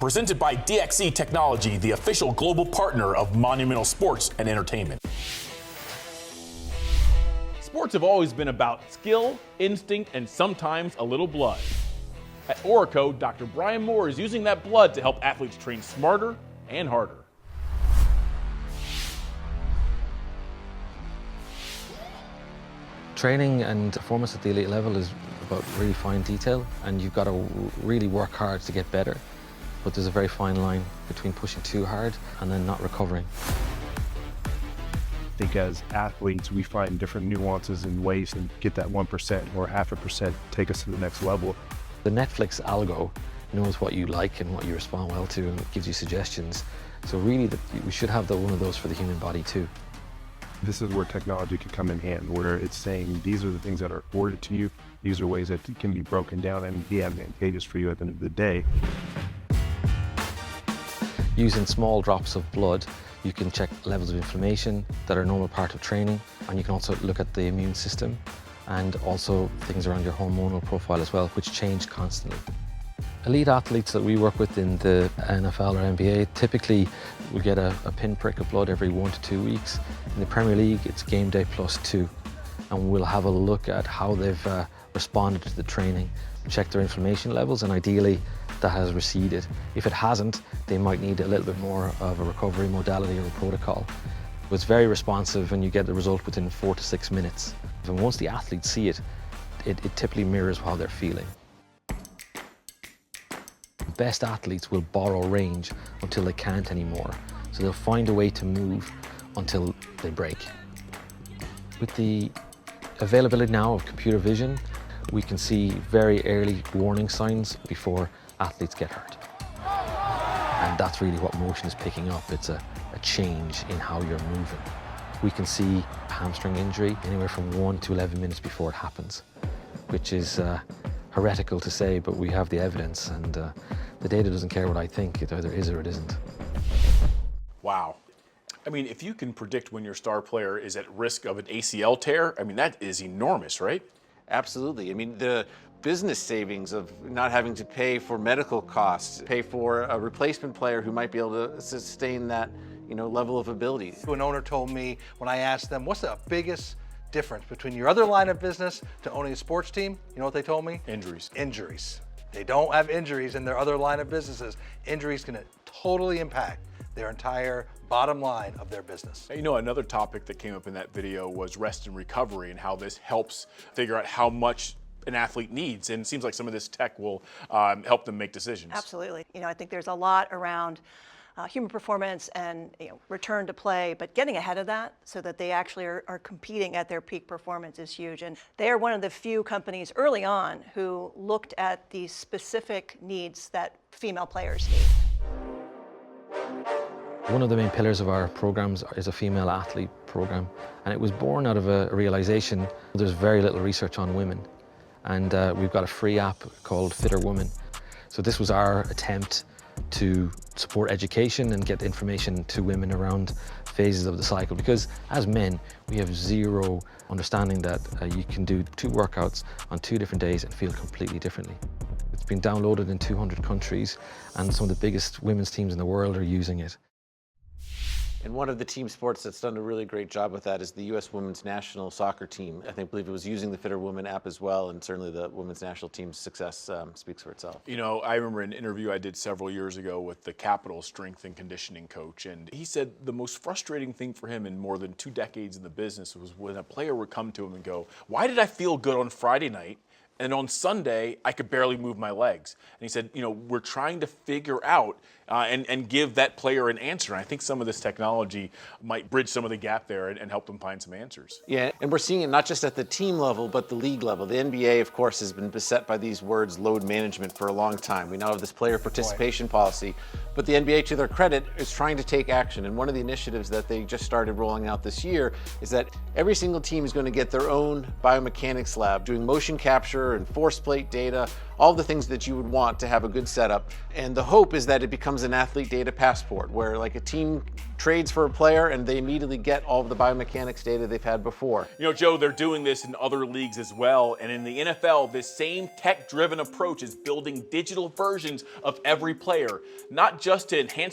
Presented by DXE Technology, the official global partner of Monumental Sports and Entertainment. Sports have always been about skill, instinct, and sometimes a little blood. At Orreco, Dr. Brian Moore is using that blood to help athletes train smarter and harder. Training and performance at the elite level is about really fine detail, and you've got to really work hard to get better. But there's a very fine line between pushing too hard and then not recovering. I think as athletes, we find different nuances and ways to get that 1% or 0.5% take us to the next level. The Netflix algo knows what you like and what you respond well to, and it gives you suggestions. So really, we should have one of those for the human body too. This is where technology can come in hand, where it's saying these are the things that are afforded to you. These are ways that can be broken down and be advantageous for you at the end of the day. Using small drops of blood, you can check levels of inflammation that are a normal part of training, and you can also look at the immune system and also things around your hormonal profile as well, which change constantly. Elite athletes that we work with in the NFL or NBA typically will get a pinprick of blood every 1 to 2 weeks. In the Premier League, it's game day +2, and we'll have a look at how they've responded to the training, check their inflammation levels, and ideally that has receded. If it hasn't, they might need a little bit more of a recovery modality or a protocol. It's very responsive, and you get the result within 4 to 6 minutes. And once the athletes see it, it typically mirrors how they're feeling. The best athletes will borrow range until they can't anymore. So they'll find a way to move until they break. With the availability now of computer vision, we can see very early warning signs before athletes get hurt. And that's really what motion is picking up. It's a change in how you're moving. We can see hamstring injury anywhere from 1 to 11 minutes before it happens, which is heretical to say, but we have the evidence, and the data doesn't care what I think. It either is or it isn't. Wow. I mean, if you can predict when your star player is at risk of an ACL tear, I mean, that is enormous, right? Absolutely. I mean, the business savings of not having to pay for medical costs, pay for a replacement player who might be able to sustain that, level of ability. An owner told me when I asked them, what's the biggest difference between your other line of business to owning a sports team? You know what they told me? Injuries. Injuries. They don't have injuries in their other line of businesses. Injuries can totally impact their entire bottom line of their business. Another topic that came up in that video was rest and recovery, and how this helps figure out how much an athlete needs. And it seems like some of this tech will help them make decisions. Absolutely. I think there's a lot around human performance and return to play, but getting ahead of that so that they actually are competing at their peak performance is huge. And they are one of the few companies early on who looked at the specific needs that female players need. One of the main pillars of our programs is a female athlete program, and it was born out of a realization there's very little research on women, and we've got a free app called FitrWoman. So this was our attempt to support education and get information to women around phases of the cycle, because as men we have zero understanding that you can do 2 workouts on 2 different days and feel completely differently. It's been downloaded in 200 countries, and some of the biggest women's teams in the world are using it. And one of the team sports that's done a really great job with that is the U.S. Women's National Soccer Team. I believe it was using the FitrWoman app as well, and certainly the women's national team's success speaks for itself. I remember an interview I did several years ago with the Capital strength and conditioning coach, and he said the most frustrating thing for him in more than 2 decades in the business was when a player would come to him and go, "Why did I feel good on Friday night, and on Sunday I could barely move my legs?" And he said, we're trying to figure out and give that player an answer. And I think some of this technology might bridge some of the gap there and help them find some answers. Yeah, and we're seeing it not just at the team level, but the league level. The NBA, of course, has been beset by these words, load management, for a long time. We now have this player participation policy, but the NBA, to their credit, is trying to take action. And one of the initiatives that they just started rolling out this year is that every single team is going to get their own biomechanics lab, doing motion capture temperature and force plate data, all the things that you would want to have a good setup. And the hope is that it becomes an athlete data passport, where like a team trades for a player and they immediately get all of the biomechanics data they've had before. You know, Joe, they're doing this in other leagues as well. And in the NFL, this same tech-driven approach is building digital versions of every player, not just to enhance